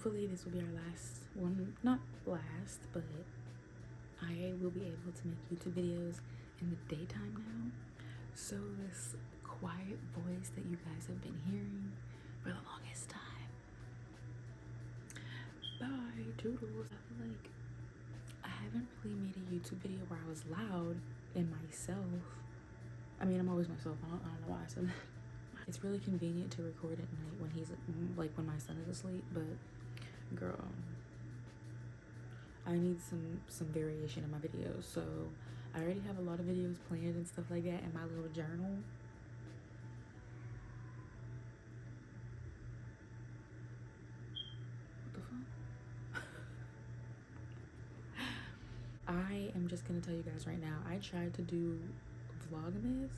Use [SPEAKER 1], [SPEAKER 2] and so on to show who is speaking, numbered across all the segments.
[SPEAKER 1] hopefully this will be our last one, not last, but I will be able to make YouTube videos in the daytime now. So this quiet voice that you guys have been hearing for the longest time, bye toodles. I feel like I haven't really made a YouTube video where I was loud in myself. I mean, I'm always myself. I don't know why I said that. It's really convenient to record at night when he's like when my son is asleep, but girl, I need some variation in my videos. So I already have a lot of videos planned and stuff like that in my little journal. What the fuck? I am just gonna tell you guys right now, I tried to do Vlogmas.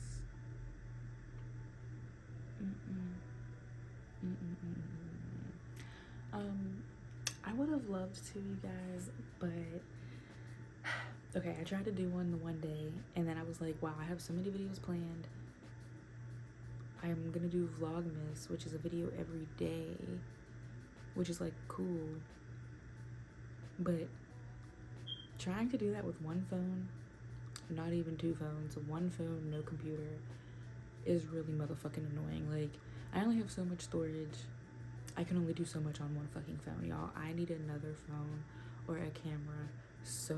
[SPEAKER 1] I would have loved to, you guys, but okay, I tried to do one the one day and then I was like, wow, I have so many videos planned. I'm gonna do Vlogmas, which is a video every day, which is like cool, but trying to do that with one phone, not even two phones, one phone, no computer, is really motherfucking annoying. Like, I only have so much storage. I can only do so much on one fucking phone, y'all. I need another phone or a camera so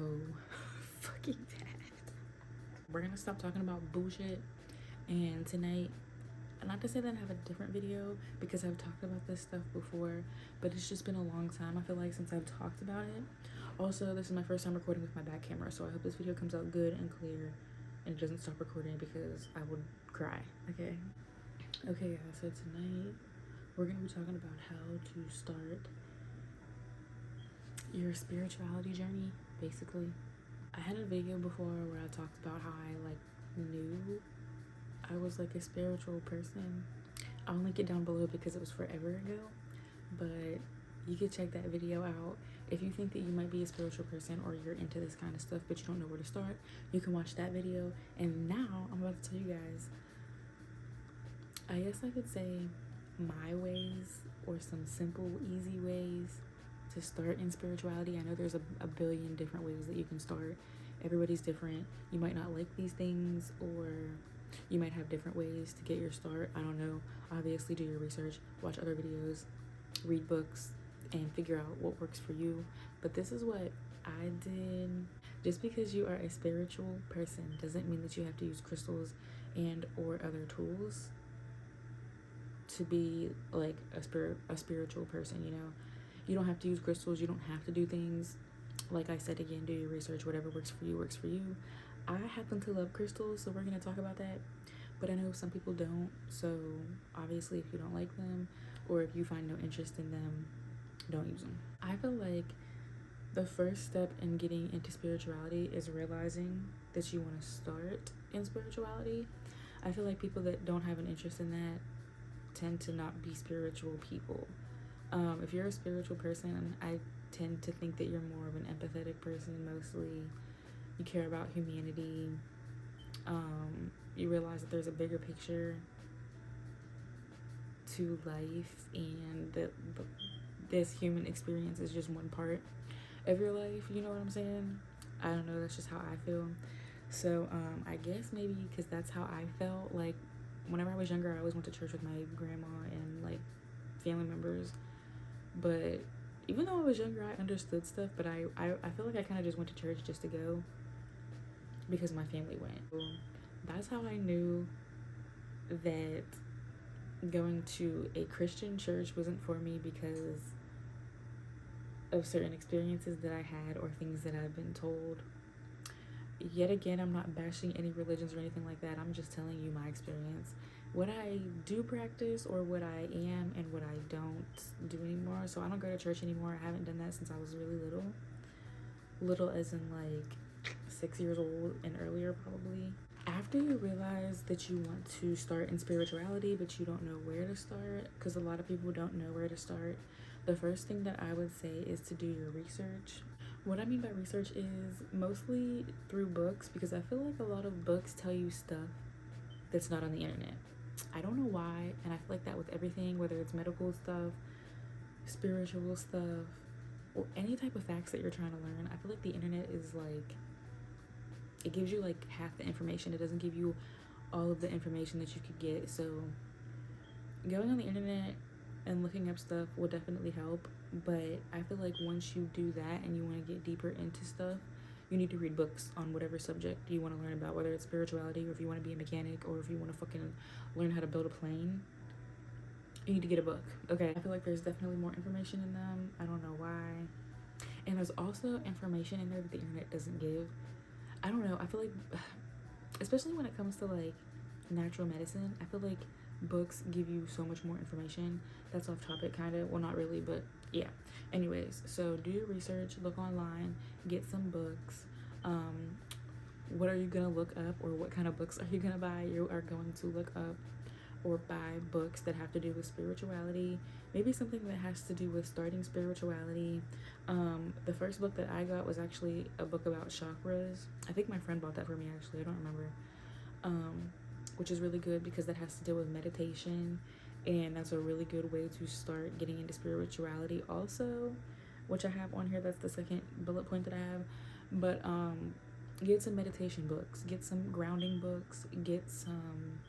[SPEAKER 1] fucking bad. We're gonna stop talking about bullshit, and tonight, not to say that I have a different video because I've talked about this stuff before, but it's just been a long time, I feel like, since I've talked about it. Also, this is my first time recording with my back camera, so I hope this video comes out good and clear and it doesn't stop recording because I would cry. Okay, guys, so tonight we're gonna be talking about how to start your spirituality journey, basically. I had a video before where I talked about how I like knew I was like a spiritual person. I'll link it down below because it was forever ago, but you can check that video out. If you think that you might be a spiritual person or you're into this kind of stuff but you don't know where to start, you can watch that video. And now I'm about to tell you guys, I guess I could say my ways or some simple, easy ways to start in spirituality. I know there's a billion different ways that you can start. Everybody's different. You might not like these things, or you might have different ways to get your start. I don't know. Obviously, do your research, watch other videos, read books, and figure out what works for you. But this is what I did. Just because you are a spiritual person doesn't mean that you have to use crystals and or other tools to be like a spiritual person, you know. You don't have to use crystals. You don't have to do things. Like I said again, do your research. Whatever works for you works for you. I happen to love crystals, so we're gonna talk about that. But I know some people don't, so obviously if you don't like them or if you find no interest in them, don't use them. I feel like the first step in getting into spirituality is realizing that you want to start in spirituality. I feel like people that don't have an interest in that tend to not be spiritual people. If you're a spiritual person, I tend to think that you're more of an empathetic person. Mostly you care about humanity. You realize that there's a bigger picture to life, and that this human experience is just one part of your life. You know what I'm saying? I don't know, that's just how I feel. So I guess maybe because that's how I felt. Like whenever I was younger, I always went to church with my grandma and like family members, but even though I was younger, I understood stuff, but I feel like I kind of just went to church just to go because my family went. That's how I knew that going to a Christian church wasn't for me, because of certain experiences that I had or things that I've been told. Yet again, I'm not bashing any religions or anything like that. I'm just telling you my experience. What I do practice, or what I am and what I don't do anymore. So I don't go to church anymore. I haven't done that since I was really little. Little as in like 6 years old and earlier probably. After you realize that you want to start in spirituality but you don't know where to start, because a lot of people don't know where to start, the first thing that I would say is to do your research. What I mean by research is mostly through books, because I feel like a lot of books tell you stuff that's not on the internet. I don't know why, and I feel like that with everything, whether it's medical stuff, spiritual stuff, or any type of facts that you're trying to learn, I feel like the internet is like, it gives you like half the information. It doesn't give you all of the information that you could get. So going on the internet and looking up stuff will definitely help, but I feel like once you do that and you want to get deeper into stuff, you need to read books on whatever subject you want to learn about, whether it's spirituality, or if you want to be a mechanic, or if you want to fucking learn how to build a plane. You need to get a book, okay? I feel like there's definitely more information in them. I don't know why. And there's also information in there that the internet doesn't give. I don't know. I feel like, especially when it comes to like natural medicine, I feel like books give you so much more information. That's off topic, kind of. Well, not really, but yeah. Anyways, so do your research, look online, get some books. What are you gonna look up, or what kind of books are you gonna buy? You are going to look up or buy books that have to do with spirituality, maybe something that has to do with starting spirituality. The first book that I got was actually a book about chakras. I think my friend bought that for me, actually. I don't remember. Which is really good because that has to do with meditation, and that's a really good way to start getting into spirituality also, which I have on here. That's the second bullet point that I have. But get some meditation books, get some grounding books, get some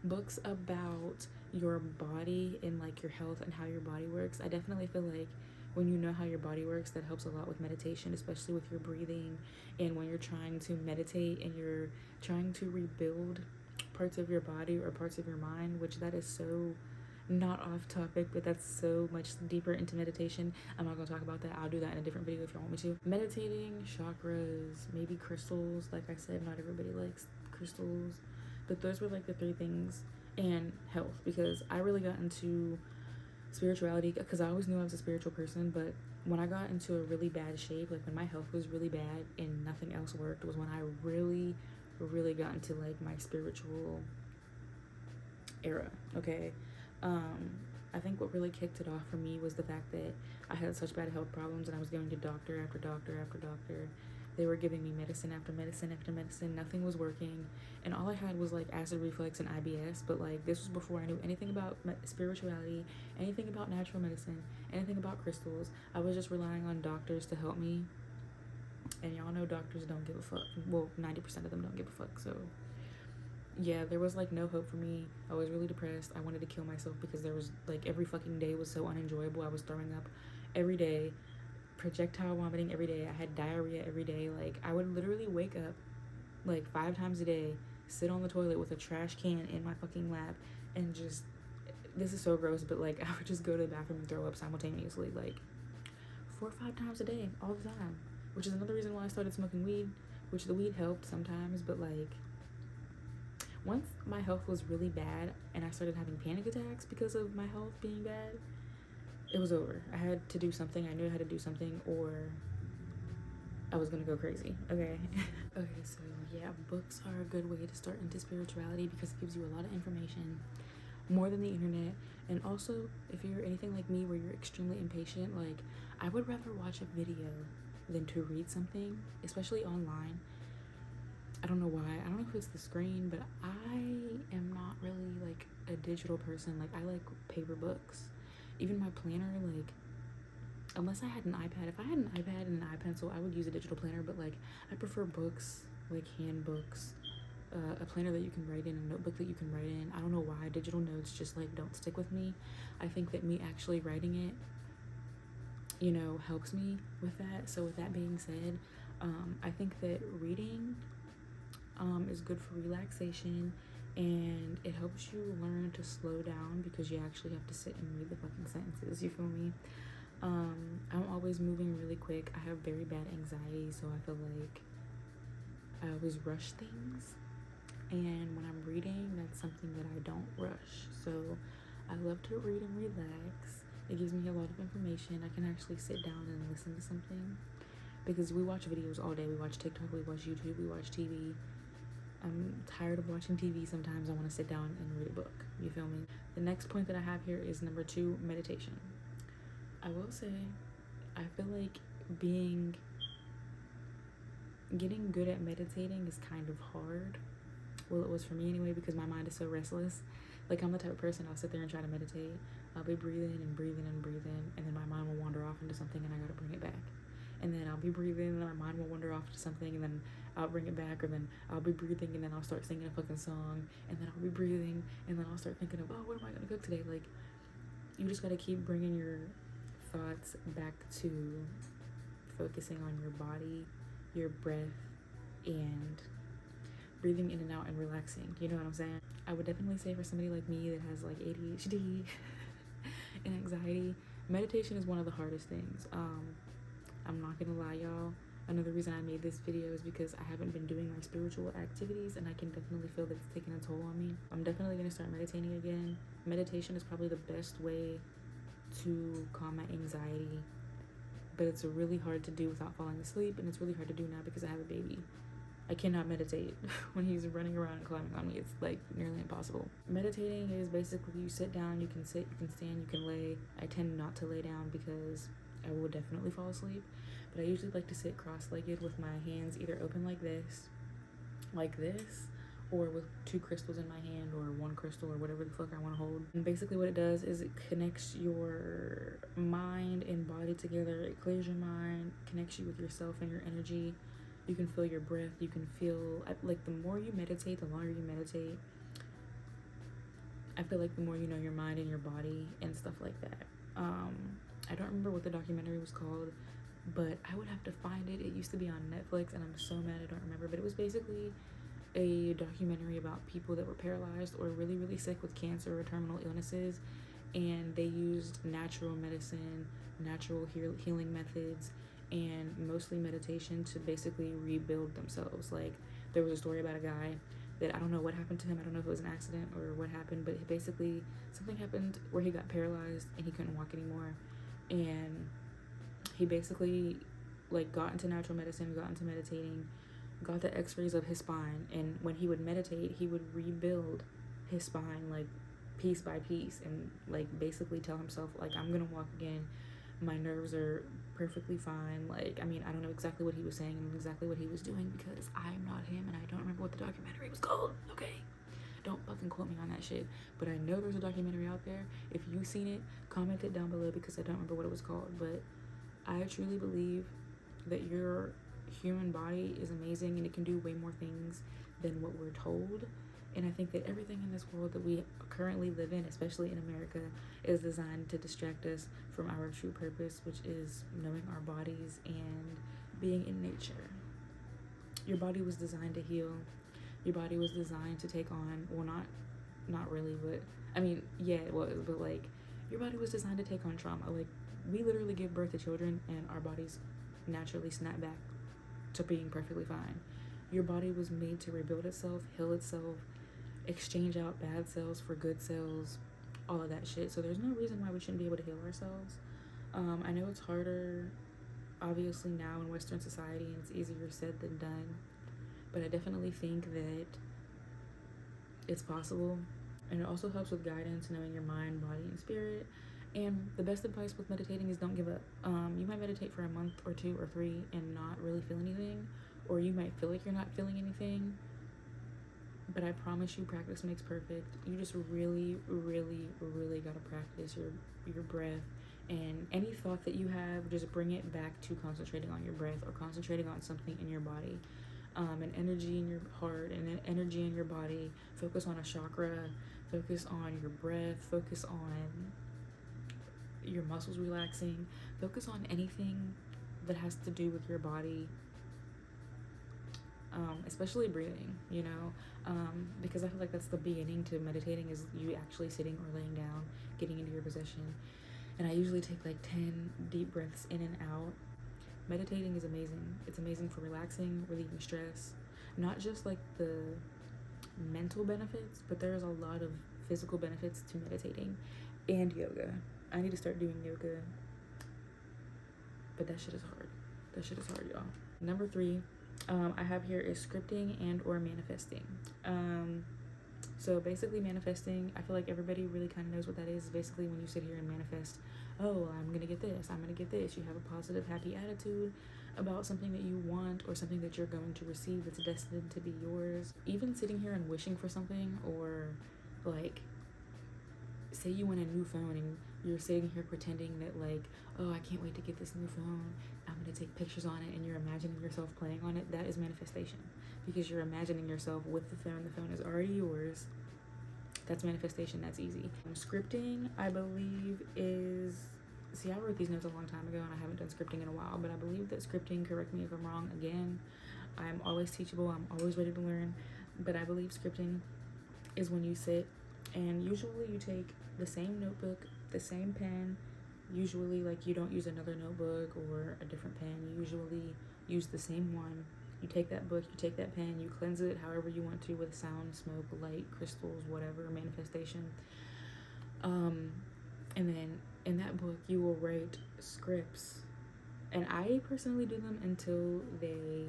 [SPEAKER 1] books about your body and like your health and how your body works. I definitely feel like when you know how your body works, that helps a lot with meditation, especially with your breathing, and when you're trying to meditate and you're trying to rebuild parts of your body or parts of your mind, which that is so not off topic, but that's so much deeper into meditation. I'm not gonna talk about that. I'll do that in a different video if you want me to. Meditating, chakras, maybe crystals. Like I said, not everybody likes crystals, but those were like the three things. And health, because I really got into spirituality because I always knew I was a spiritual person, but when I got into a really bad shape, like when my health was really bad and nothing else worked, was when I really got into like my spiritual era. Okay. I think what really kicked it off for me was the fact that I had such bad health problems, and I was going to doctor after doctor after doctor. They were giving me medicine after medicine after medicine. Nothing was working, and all I had was like acid reflux and IBS. But like, this was before I knew anything about spirituality, anything about natural medicine, anything about crystals. I was just relying on doctors to help me, and y'all know doctors don't give a fuck. Well, 90% of them don't give a fuck. So yeah, there was like no hope for me. I was really depressed. I wanted to kill myself because there was like, every fucking day was so unenjoyable. I was throwing up every day, projectile vomiting every day. I had diarrhea every day. Like, I would literally wake up like 5 times a day, sit on the toilet with a trash can in my fucking lap, and just, this is so gross, but like, I would just go to the bathroom and throw up simultaneously, like 4 or 5 times a day, all the time. Which is another reason why I started smoking weed, which the weed helped sometimes, but like, once my health was really bad and I started having panic attacks because of my health being bad, it was over. I had to do something. I knew I had to do something, or I was gonna go crazy. Okay. Okay, so yeah, books are a good way to start into spirituality because it gives you a lot of information, more than the internet. And also, if you're anything like me where you're extremely impatient, like, I would rather watch a video than to read something, especially online. I don't know why. I don't know if it's the screen, but I am not really like a digital person. Like, I like paper books. Even my planner, like, unless I had an iPad. If I had an iPad and an iPencil, I would use a digital planner, but like, I prefer books, like handbooks, a planner that you can write in, a notebook that you can write in. I don't know why digital notes just like don't stick with me. I think that me actually writing it, you know, helps me with that. So with that being said, I think that reading is good for relaxation, and it helps you learn to slow down because you actually have to sit and read the fucking sentences, you feel me? I'm always moving really quick. I have very bad anxiety, so I feel like I always rush things, and when I'm reading, that's something that I don't rush. So I love to read and relax. It gives me a lot of information. I can actually sit down and listen to something, because we watch videos all day. We watch TikTok, we watch YouTube, we watch TV. I'm tired of watching TV sometimes. I want to sit down and read a book. You feel me? The next point that I have here is number 2, meditation. I will say, I feel like getting good at meditating is kind of hard. Well, it was for me anyway, because my mind is so restless. Like, I'm the type of person, I'll sit there and try to meditate. I'll be breathing and breathing and breathing, and then my mind will wander off into something and I gotta bring it back. And then I'll be breathing and my mind will wander off to something, and then I'll bring it back, or then I'll be breathing and then I'll start singing a fucking song, and then I'll be breathing and then I'll start thinking of, oh, what am I gonna cook today? Like, you just gotta keep bringing your thoughts back to focusing on your body, your breath, and breathing in and out and relaxing. You know what I'm saying? I would definitely say for somebody like me that has like ADHD and anxiety, meditation is one of the hardest things. I'm not gonna lie, y'all. Another reason I made this video is because I haven't been doing my spiritual activities, and I can definitely feel that it's taking a toll on me. I'm definitely gonna start meditating again. Meditation is probably the best way to calm my anxiety, but it's really hard to do without falling asleep, and it's really hard to do now because I have a baby. I cannot meditate when he's running around and climbing on me. It's like nearly impossible. Meditating is basically you sit down, you can sit, you can stand, you can lay. I tend not to lay down because I will definitely fall asleep, but I usually like to sit cross-legged with my hands either open like this, or with 2 crystals in my hand, or 1 crystal, or whatever the fuck I want to hold. And basically what it does is it connects your mind and body together. It clears your mind, connects you with yourself and your energy. You can feel your breath. You can feel, like, the more you meditate, the longer you meditate, I feel like the more you know your mind and your body and stuff like that. I don't remember what the documentary was called, but I would have to find it. It used to be on Netflix, and I'm so mad I don't remember, but it was basically a documentary about people that were paralyzed or really, really sick with cancer or terminal illnesses, and they used natural medicine, natural healing methods, and mostly meditation to basically rebuild themselves. Like, there was a story about a guy that I don't know what happened to him. I don't know if it was an accident or what happened, but basically something happened where he got paralyzed and he couldn't walk anymore. And he basically like got into natural medicine, got into meditating, got the x-rays of his spine, and when he would meditate, he would rebuild his spine like piece by piece, and like basically tell himself like, I'm gonna walk again, my nerves are perfectly fine. Like, I mean, I don't know exactly what he was saying and exactly what he was doing because I'm not him and I don't remember what the documentary was called, okay? Don't fucking quote me on that shit, but I know there's a documentary out there. If you've seen it, comment it down below because I don't remember what it was called. But I truly believe that your human body is amazing and it can do way more things than what we're told. And I think that everything in this world that we currently live in, especially in America, is designed to distract us from our true purpose, which is knowing our bodies and being in nature. Your body was designed to heal. Your body was designed to take on, well, not really, but I mean, yeah, it was, but like, your body was designed to take on trauma. Like, we literally give birth to children and our bodies naturally snap back to being perfectly fine. Your body was made to rebuild itself, heal itself, exchange out bad cells for good cells, all of that shit. So there's no reason why we shouldn't be able to heal ourselves. I know it's harder, obviously, now in Western society, and it's easier said than done, but I definitely think that it's possible. And it also helps with guidance, knowing your mind, body, and spirit. And the best advice with meditating is don't give up. You might meditate for a month or 2 or 3 and not really feel anything, or you might feel like you're not feeling anything, but I promise you, practice makes perfect. You just really, really, really gotta practice your breath, and any thought that you have, just bring it back to concentrating on your breath or concentrating on something in your body. An energy in your heart and an energy in your body. Focus on a chakra, focus on your breath, focus on your muscles relaxing, focus on anything that has to do with your body, especially breathing, you know, because I feel like that's the beginning to meditating, is you actually sitting or laying down, getting into your position. And I usually take like 10 deep breaths in and out. Meditating is amazing. It's amazing for relaxing, relieving stress, not just like the mental benefits, but there's a lot of physical benefits to meditating and yoga. I need to start doing yoga, but that shit is hard. That shit is hard, y'all. Number 3, I have here is scripting and or manifesting. So basically manifesting, I feel like everybody really kind of knows what that is. Basically when you sit here and manifest, oh, I'm gonna get this, I'm gonna get this. You have a positive, happy attitude about something that you want or something that you're going to receive that's destined to be yours. Even sitting here and wishing for something, or like, say you want a new phone and you're sitting here pretending that like, oh, I can't wait to get this new phone, I'm gonna take pictures on it, and you're imagining yourself playing on it. That is manifestation, because you're imagining yourself with the phone is already yours. That's manifestation. That's easy. Scripting, I believe, is, see, I wrote these notes a long time ago and I haven't done scripting in a while, but I believe that scripting, correct me if I'm wrong, again, I'm always teachable, I'm always ready to learn, but I believe scripting is when you sit and usually you take the same notebook, the same pen, usually like you don't use another notebook or a different pen, you usually use the same one. You take that book, you take that pen, you cleanse it however you want to, with sound, smoke, light, crystals, whatever, manifestation. And then in that book, you will write scripts. And I personally do them until they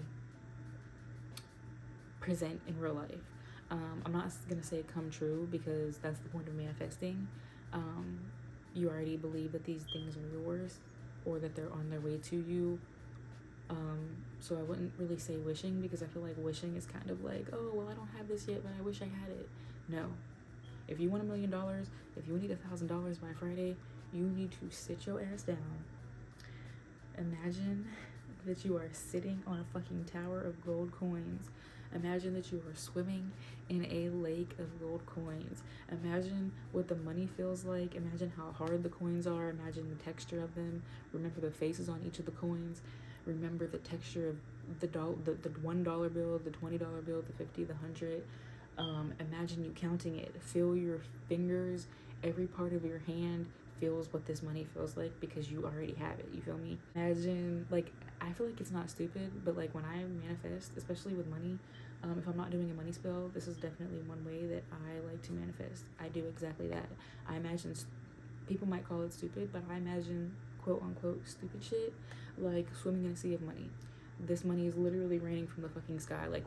[SPEAKER 1] present in real life. I'm not going to say come true, because that's the point of manifesting. You already believe that these things are yours, or that they're on their way to you. So I wouldn't really say wishing, because I feel like wishing is kind of like, oh, well, I don't have this yet, but I wish I had it. No. If you want $1 million, if you need $1,000 by Friday, you need to sit your ass down. Imagine that you are sitting on a fucking tower of gold coins. Imagine that you are swimming in a lake of gold coins. Imagine what the money feels like. Imagine how hard the coins are. Imagine the texture of them. Remember the faces on each of the coins. Remember the texture of the $1 bill, the $20 bill, the 50, the 100. Imagine you counting it. Feel your fingers, every part of your hand feels what this money feels like, because you already have it. You feel me? Imagine, like, I feel like it's not stupid, but like when I manifest, especially with money, if I'm not doing a money spell, this is definitely one way that I like to manifest. I do exactly that. I imagine, people might call it stupid, but I imagine quote unquote stupid shit, like swimming in a sea of money. This money is literally raining from the fucking sky. Like,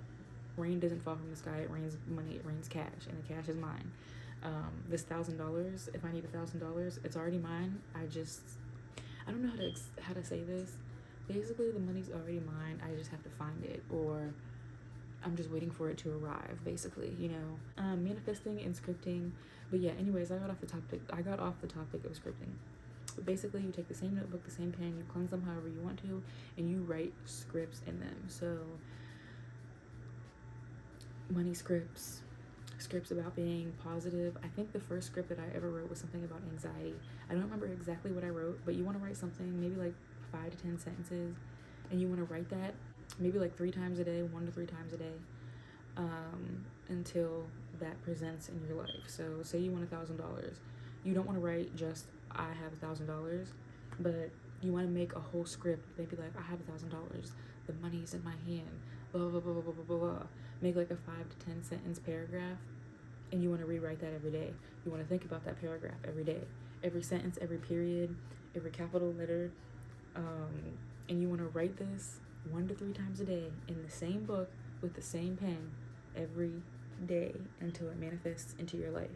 [SPEAKER 1] rain doesn't fall from the sky, it rains money, it rains cash, and the cash is mine. This $1,000, if I need $1,000, it's already mine. I don't know how to say this. Basically, the money's already mine. I just have to find it, or I'm just waiting for it to arrive, basically, you know. Manifesting and scripting. But yeah, anyways, I got off the topic of scripting. But basically, you take the same notebook, the same pen, you cleanse them however you want to, and you write scripts in them. So, money scripts about being positive. I think the first script that I ever wrote was something about anxiety. I don't remember exactly what I wrote, but you want to write something, maybe like 5 to 10 sentences, and you want to write that maybe like 3 times a day, 1 to 3 times a day, until that presents in your life. So say you want $1,000. You don't want to write just, I have $1,000, but you want to make a whole script. Maybe like, I have $1,000, the money's in my hand, blah, blah, blah, blah, blah, blah, blah. Make like a 5 to 10 sentence paragraph, and you want to rewrite that every day. You want to think about that paragraph every day, every sentence, every period, every capital letter, and you want to write this 1 to 3 times a day in the same book with the same pen every day until it manifests into your life.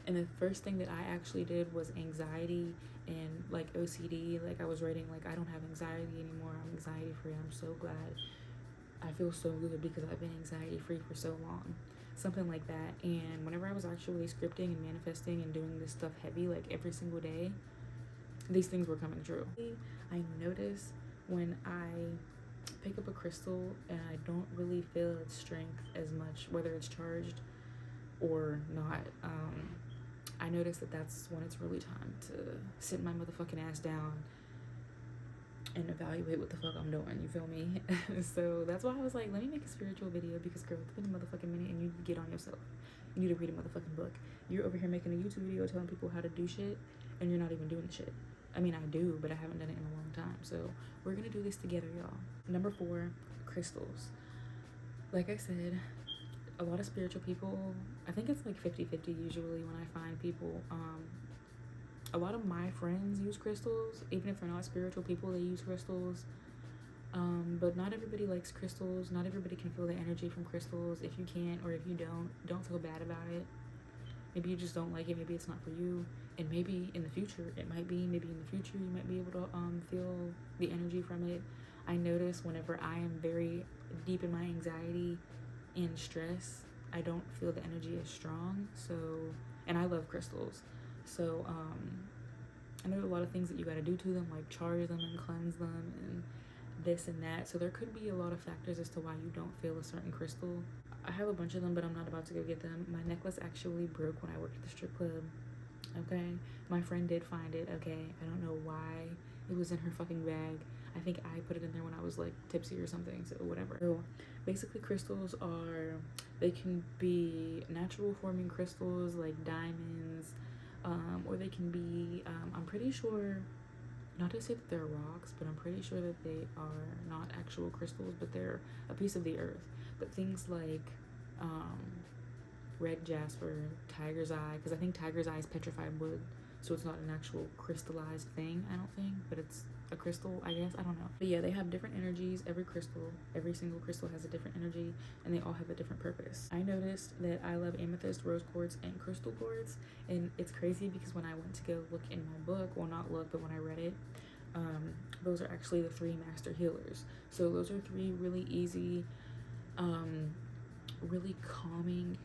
[SPEAKER 1] And the first thing that I actually did was anxiety and like OCD. Like, I was writing like, I don't have anxiety anymore, I'm anxiety free, I'm so glad, I feel so good because I've been anxiety free for so long. Something like that. And whenever I was actually scripting and manifesting and doing this stuff heavy, like every single day, these things were coming true. I notice when I pick up a crystal and I don't really feel its strength as much, whether it's charged or not, I notice that that's when it's really time to sit my motherfucking ass down and evaluate what the fuck I'm doing, you feel me? So that's why I was like, let me make a spiritual video, because girl, it's been a motherfucking minute and you need to get on yourself. You need to read a motherfucking book. You're over here making a YouTube video telling people how to do shit, and you're not even doing the shit. I mean, I do, but I haven't done it in a long time. So we're gonna do this together, y'all. Number 4, crystals. Like I said, a lot of spiritual people, I think it's like 50-50 usually when I find people. A lot of my friends use crystals. Even if they're not spiritual people, they use crystals. But not everybody likes crystals. Not everybody can feel the energy from crystals. If you can't, or if you don't feel bad about it. Maybe you just don't like it. Maybe it's not for you. And maybe in the future it might be. Maybe in the future you might be able to feel the energy from it. I notice whenever I am very deep in my anxiety and stress, I don't feel the energy as strong. So, and I love crystals. So I know a lot of things that you got to do to them, like charge them and cleanse them and this and that. So there could be a lot of factors as to why you don't feel a certain crystal. I have a bunch of them, but I'm not about to go get them. My necklace actually broke when I worked at the strip club. Okay, my friend did find it. Okay, I don't know why it was in her fucking bag. I think I put it in there when I was like tipsy or something, so whatever. So basically crystals are, they can be natural forming crystals like diamonds, or they can be, I'm pretty sure, not to say that they're rocks, but I'm pretty sure that they are not actual crystals, but they're a piece of the earth. But things like red jasper, tiger's eye, because I think tiger's eye is petrified wood, so it's not an actual crystallized thing, I don't think, but it's a crystal, I guess, I don't know. But yeah, they have different energies. Every single crystal has a different energy, and they all have a different purpose. I noticed that I love amethyst, rose quartz, and crystal quartz, and it's crazy because when I went to go look in my book, well, not look, but when I read it, those are actually the 3 master healers. So those are 3 really easy, really calming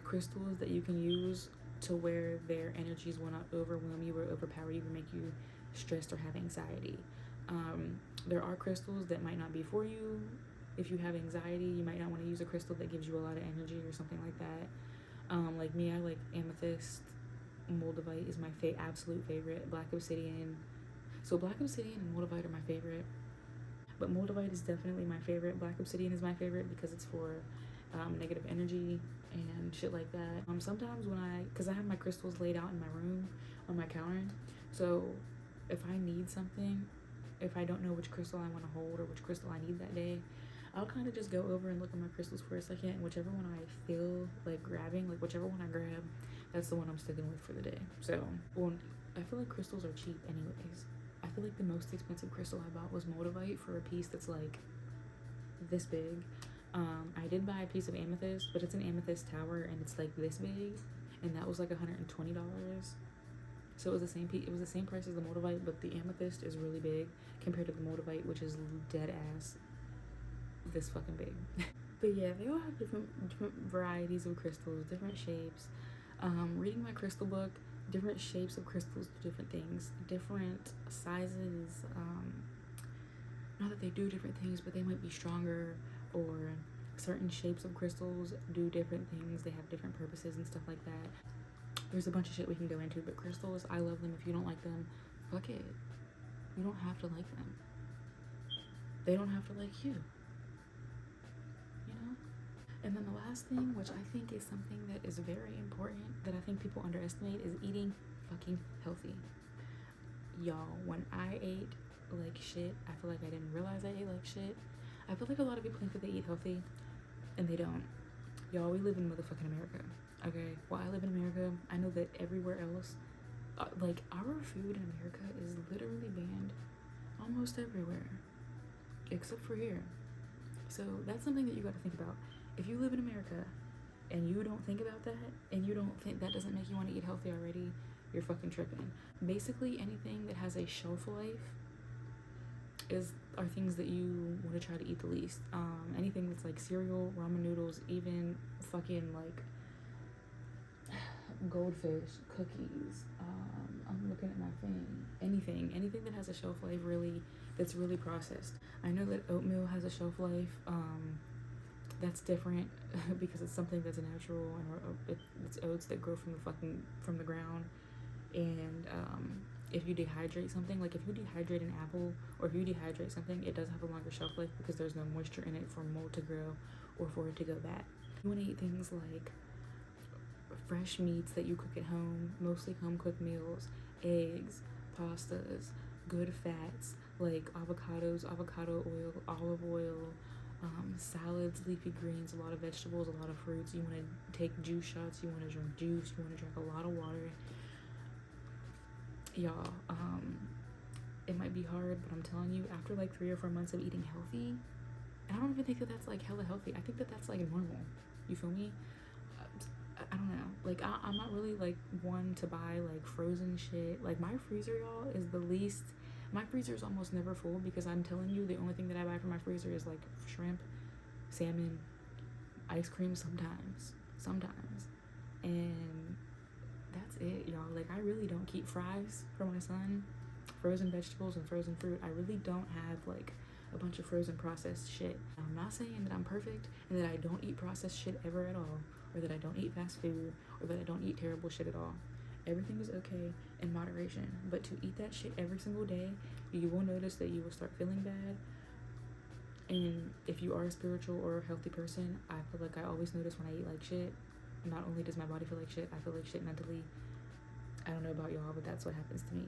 [SPEAKER 1] crystals that you can use to where their energies will not overwhelm you or overpower you or make you stressed or have anxiety. There are crystals that might not be for you. If you have anxiety, you might not want to use a crystal that gives you a lot of energy or something like that. Like me, I like amethyst. Moldavite is my absolute favorite. Black obsidian. So black obsidian and moldavite are my favorite, but moldavite is definitely my favorite. Black obsidian is my favorite because it's for negative energy and shit like that. Sometimes when because I have my crystals laid out in my room on my counter, so if I need something, if I don't know which crystal I want to hold or which crystal I need that day, I'll kind of just go over and look at my crystals for a second, and whichever one I feel like grabbing, like whichever one I grab, that's the one I'm sticking with for the day. So, well, I feel like crystals are cheap anyways. I feel like the most expensive crystal I bought was moldavite for a piece that's like this big. I did buy a piece of amethyst, but it's an amethyst tower and it's like this big, and that was like $120. So it was the same price as the moldavite, but the amethyst is really big compared to the moldavite, which is dead ass this fucking big. But yeah, they all have different varieties of crystals, different shapes. Reading my crystal book, different shapes of crystals do different things, different sizes. Not that they do different things, but they might be stronger, or certain shapes of crystals do different things. They have different purposes and stuff like that. There's a bunch of shit we can go into, but crystals, I love them. If you don't like them, fuck it. You don't have to like them. They don't have to like you. You know? And then the last thing, which I think is something that is very important, that I think people underestimate, is eating fucking healthy. Y'all, when I ate like shit, I feel like I didn't realize I ate like shit. I feel like a lot of people think that they eat healthy, and they don't. Y'all, we live in motherfucking America, okay? Well, I live in America. I know that everywhere else, like, our food in America is literally banned almost everywhere, except for here. So that's something that you got to think about. If you live in America and you don't think about that, and you don't think that doesn't make you want to eat healthy already, you're fucking tripping. Basically, anything that has a shelf life are things that you want to try to eat the least. Anything that's like cereal, ramen noodles, even fucking like goldfish, cookies. I'm looking at my thing. Anything that has a shelf life, really, that's really processed. I know that oatmeal has a shelf life. That's different because it's something that's natural, and it's oats that grow from the ground. And if you dehydrate something, like if you dehydrate an apple, or if you dehydrate something, it does have a longer shelf life because there's no moisture in it for mold to grow or for it to go bad. You want to eat things like fresh meats that you cook at home, mostly home cooked meals, eggs, pastas, good fats like avocados, avocado oil, olive oil, salads, leafy greens, a lot of vegetables, a lot of fruits. You want to take juice shots, you want to drink juice, you want to drink a lot of water. Y'all, it might be hard, but I'm telling you, after like 3 or 4 months of eating healthy, and I don't even think that that's like hella healthy. I think that that's like normal. You feel me? I don't know. Like, I'm not really like one to buy like frozen shit. Like, my freezer, y'all, is the least. My freezer is almost never full because I'm telling you, the only thing that I buy from my freezer is like shrimp, salmon, ice cream sometimes, and that's it, y'all. Like, I really don't keep fries for my son, frozen vegetables and frozen fruit. I really don't have like a bunch of frozen processed shit. I'm not saying that I'm perfect and that I don't eat processed shit ever at all, or that I don't eat fast food, or that I don't eat terrible shit at all. Everything is okay in moderation, but to eat that shit every single day, you will notice that you will start feeling bad. And if you are a spiritual or a healthy person, I feel like I always notice when I eat like shit, not only does my body feel like shit, I feel like shit mentally. I don't know about y'all, but that's what happens to me.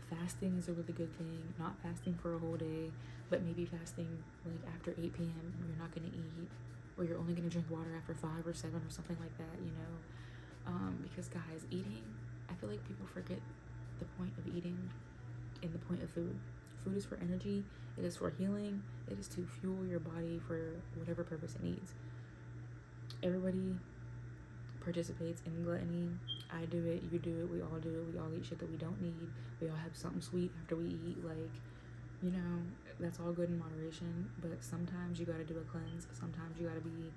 [SPEAKER 1] Fasting is a really good thing. Not fasting for a whole day, but maybe fasting like after 8 p.m. You're not gonna eat, or you're only gonna drink water after 5 or 7 or something like that, you know? Because guys, eating, I feel like people forget the point of eating and the point of food. Food is for energy, it is for healing, it is to fuel your body for whatever purpose it needs. Everybody participates in gluttony. I do it, you do it, we all do it. We all eat shit that we don't need. We all have something sweet after we eat. Like, you know, that's all good in moderation, but sometimes you gotta do a cleanse. Sometimes you gotta be,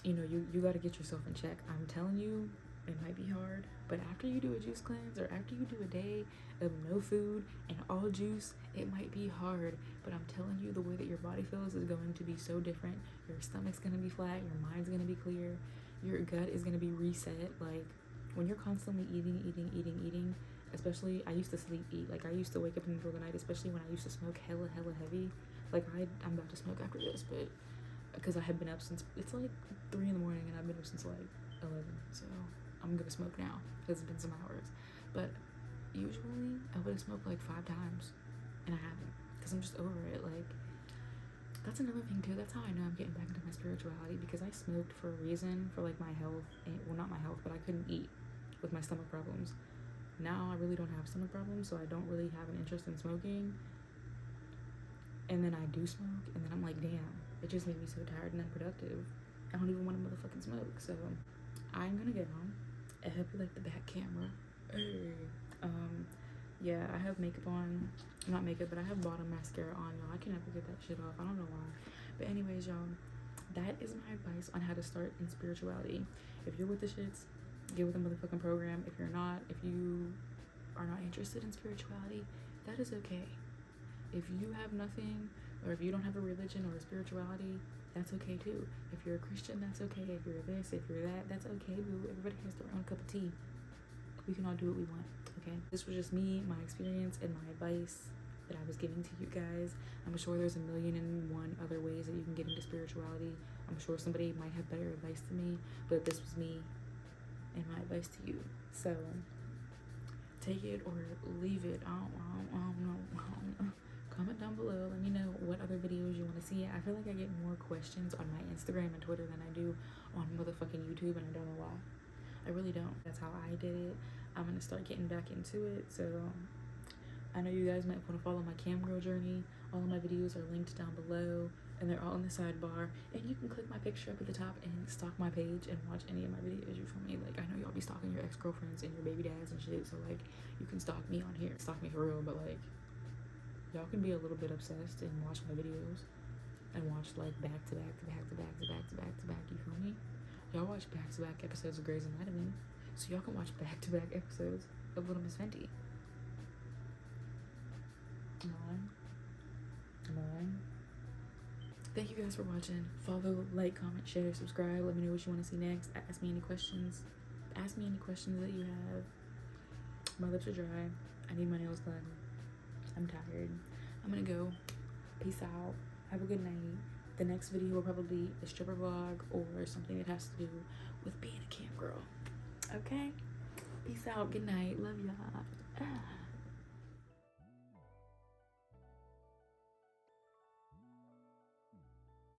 [SPEAKER 1] you know, you gotta get yourself in check. I'm telling you, it might be hard, but after you do a juice cleanse, or after you do a day of no food and all juice, it might be hard, but I'm telling you, the way that your body feels is going to be so different. Your stomach's gonna be flat, your mind's gonna be clear, your gut is gonna be reset. Like, when you're constantly eating, especially, I used to sleep eat. Like, I used to wake up in the middle of the night, especially when I used to smoke hella heavy. Like, I'm about to smoke after this, but because I had been up since, it's like 3 in the morning and I've been up since like 11, so I'm gonna smoke now because it's been some hours. But usually I would have smoked like 5 times and I haven't, because I'm just over it. Like, that's another thing too. That's how I know I'm getting back into my spirituality, because I smoked for a reason, for like my health, and, well, not my health, but I couldn't eat with my stomach problems. Now I really don't have stomach problems, so I don't really have an interest in smoking. And then I do smoke, and then I'm like, damn, it just made me so tired and unproductive. I don't even want to motherfucking smoke. So I'm gonna go. I hope you like the back camera. Yeah, I have makeup on. Not makeup, but I have bottom mascara on, y'all. I can never get that shit off. I don't know why. But anyways, y'all, that is my advice on how to start in spirituality. If you're with the shits, get with the motherfucking program. If you're not, if you are not interested in spirituality, that is okay. If you have nothing, or if you don't have a religion or a spirituality, that's okay too. If you're a Christian, that's okay. If you're this, if you're that, that's okay, boo. Everybody has their own cup of tea. We can all do what we want, okay? This was just me, my experience, and my advice that I was giving to you guys. I'm sure there's a million and one other ways that you can get into spirituality. I'm sure somebody might have better advice than me, but this was me and my advice to you. So take it or leave it. I don't know. Comment down below. Let me know what other videos you want to see. I feel like I get more questions on my Instagram and Twitter than I do on motherfucking YouTube, and I don't know why. I really don't. That's how I did it. I'm gonna start getting back into it. So I know you guys might want to follow my cam girl journey. All of my videos are linked down below, and they're all in the sidebar. And you can click my picture up at the top and stalk my page and watch any of my videos you from me. Like, I know y'all be stalking your ex-girlfriends and your baby dads and shit, so like, you can stalk me on here. Stalk me for real, but like, y'all can be a little bit obsessed and watch my videos and watch like back to back, you feel me? Y'all watch back to back episodes of Grey's Anatomy, so y'all can watch back to back episodes of Lilmissfenty. Am I? Thank you guys for watching. Follow, like, comment, share, subscribe. Let me know what you want to see next. Ask me any questions. Ask me any questions that you have. My lips are dry. I need my nails done. I'm tired. I'm gonna go. Peace out. Have a good night. The next video will probably be a stripper vlog or something that has to do with being a cam girl. Okay? Peace out. Good night. Love y'all.